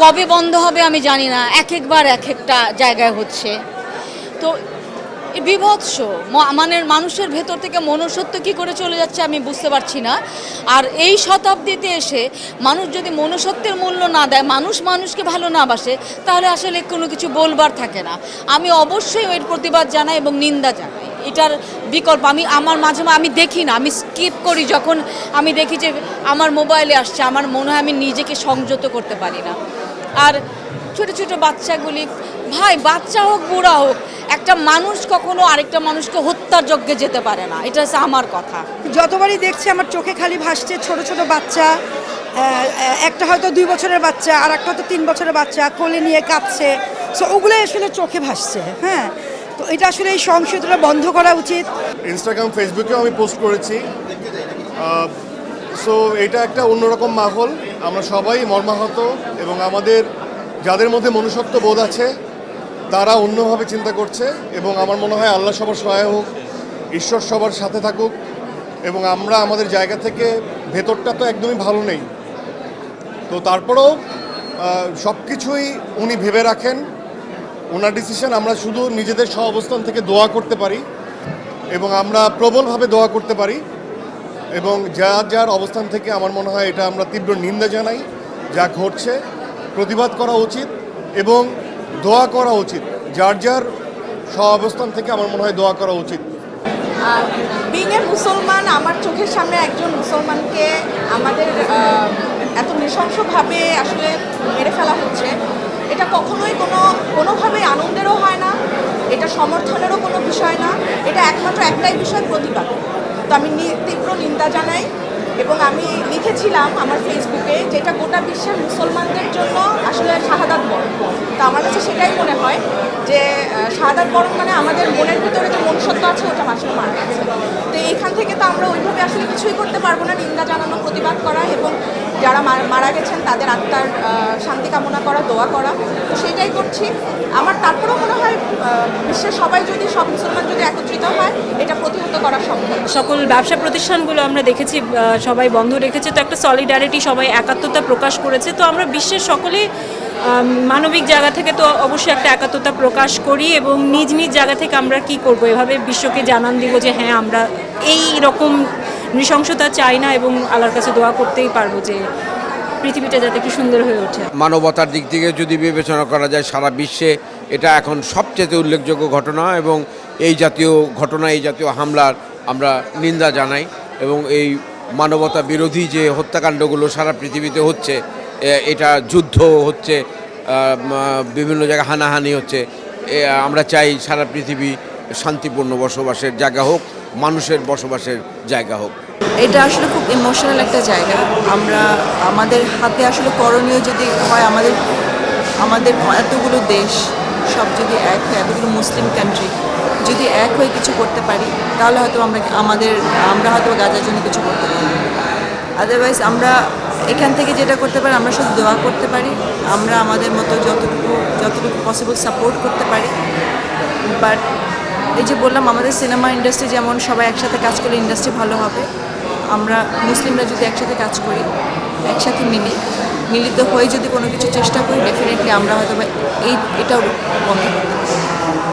কবে বন্ধ হবে আমি জানি না, এক একবার এক একটা জায়গায় হচ্ছে। তো বিভৎস মানে মানুষের ভেতর থেকে মনুষ্যত্ব কী করে চলে যাচ্ছে আমি বুঝতে পারছি না। আর এই শতাব্দীতে এসে মানুষ যদি মনুষ্যত্বের মূল্য না দেয়, মানুষ মানুষকে ভালো না বাসে, তাহলে আসলে কোনো কিছু বলবার থাকে না। আমি অবশ্যই এর প্রতিবাদ জানাই এবং নিন্দা জানাই। এটার বিকল্প আমার মাঝে আমি দেখি না, আমি স্কিপ করি। যখন আমি দেখি যে আমার মোবাইলে আসছে, আমার মনে হয় আমি নিজেকে সংযত করতে পারি না। আর ছোটো ছোটো বাচ্চাগুলি, ভাই বাচ্চা হোক বুড়া হোক, একটা মানুষ কখনো আরেকটা মানুষকে হত্যার যজ্ঞে যেতে পারে না। এটা হচ্ছে আমার কথা। যতবারই দেখছি আমার চোখে খালি ভাসছে ছোট ছোট বাচ্চা, একটা হয়তো 2 বছরের বাচ্চা আর একটা হয়তো 3 বছরের বাচ্চা কোলে নিয়ে কাঁদছে। সো ওগুলো আসলে চোখে ভাসছে। হ্যাঁ, তো এটা আসলে এই সহিংসতাটা বন্ধ করা উচিত। ইনস্টাগ্রাম, ফেসবুকেও আমি পোস্ট করেছি। সো এটা একটা অন্যরকম মাহল। আমরা সবাই মর্মাহত এবং আমাদের যাদের মধ্যে মনুষ্যত্ব বোধ আছে তারা অন্যভাবে চিন্তা করছে। এবং আমার মনে হয় আল্লাহ সবার সহায় হোক, ঈশ্বর সবার সাথে থাকুক। এবং আমরা আমাদের জায়গা থেকে, ভেতরটা তো একদমই ভালো নেই, তো তারপরেও সব কিছুই উনি ভেবে রাখেন, ওনার ডিসিশন। আমরা শুধু নিজেদের সহাবস্থান থেকে দোয়া করতে পারি এবং আমরা প্রবলভাবে দোয়া করতে পারি। এবং যার যার অবস্থান থেকে আমার মনে হয় এটা আমরা তীব্র নিন্দা জানাই। যা ঘটছে প্রতিবাদ করা উচিত এবং দোয়া করা উচিত। যার যার সহাবস্থান থেকে আমার মনে হয় দোয়া করা উচিত। বিং এ মুসলমান, আমার চোখের সামনে একজন মুসলমানকে আমাদের এত নৃশংসভাবে আসলে মেরে ফেলা হচ্ছে, এটা কখনোই কোনোভাবেই আনন্দেরও হয় না, এটা সমর্থনেরও কোনো বিষয় না। এটা একমাত্র একটাই বিষয়, প্রতিবাদ। তো আমি তীব্র নিন্দা জানাই এবং আমি লিখেছিলাম আমার ফেসবুকে যেটা গোটা বিশ্বের মুসলমানদের জন্য আসলে শাহাদাত বরণ। তো আমার কাছে সেটাই মনে হয় যে শাহাদাত বরণ মানে আমাদের মনের ভিতরে যে মনুষ্যত্ব আছে ওটা আসলে মারা গেছে। তো এইখান থেকে তো আমরা ওইভাবে আসলে কিছুই করতে পারবো না, নিন্দা জানানো, প্রতিবাদ করা এবং যারা মারা গেছেন তাদের আত্মার শান্তি কামনা করা, দোয়া করা। তো সেটাই করছি। আমার তারপরেও মনে হয় বিশ্বের সব মুসলমান যদি একত্রিত হয় এটা প্রতিহত করা সম্ভব। সকল ব্যবসা প্রতিষ্ঠানগুলো আমরা দেখেছি সবাই বন্ধ রেখেছে, তো একটা সলিডারিটি, সবাই একাত্মতা প্রকাশ করেছে। তো আমরা বিশ্বের সকলে মানবিক জায়গা থেকে তো অবশ্যই একটা একাত্মতা প্রকাশ করি এবং নিজ নিজ জায়গা থেকে আমরা কি করব, এভাবে বিশ্বকে জানান দিব যে হ্যাঁ আমরা এই রকম নৃশংসতা চাই না এবং আল্লাহর কাছে দোয়া করতেই পারবো যে পৃথিবীটা যাতে একটু সুন্দর হয়ে ওঠে। মানবতার দিক থেকে যদি বিবেচনা করা যায়, সারা বিশ্বে এটা এখন সবচেয়ে উল্লেখযোগ্য ঘটনা এবং এই জাতীয় ঘটনা, এই জাতীয় হামলার আমরা নিন্দা জানাই। এবং এই মানবতা বিরোধী যে হত্যাকাণ্ডগুলো সারা পৃথিবীতে হচ্ছে, এটা যুদ্ধ হচ্ছে, বিভিন্ন জায়গায় হানাহানি হচ্ছে, আমরা চাই সারা পৃথিবী শান্তিপূর্ণ বসবাসের জায়গা হোক, মানুষের বসবাসের জায়গা হোক। এটা আসলে খুব ইমোশনাল একটা জায়গা। আমাদের হাতে আসলে করণীয় যদি হয়, আমাদের এতগুলো দেশ সব যদি এক হয়, এতগুলো মুসলিম কান্ট্রি যদি এক হয়ে কিছু করতে পারি, তাহলে হয়তো আমরা হয়তো গাজার জন্য কিছু করতে পারি। আদারওয়াইজ আমরা এখান থেকে যেটা করতে পারি, আমরা শুধু দোয়া করতে পারি, আমরা আমাদের মতো যতটুকু পসিবল সাপোর্ট করতে পারি। বাট এই যে বললাম, আমাদের সিনেমা ইন্ডাস্ট্রি যেমন সবাই একসাথে কাজ করলে ইন্ডাস্ট্রি ভালো হবে, আমরা মুসলিমরা যদি একসাথে কাজ করি, একসাথে মিলিত হয়ে যদি কোনো কিছু চেষ্টা করি, ডেফিনেটলি আমরা হয়তো এটাও বন্ধ করতে পারি।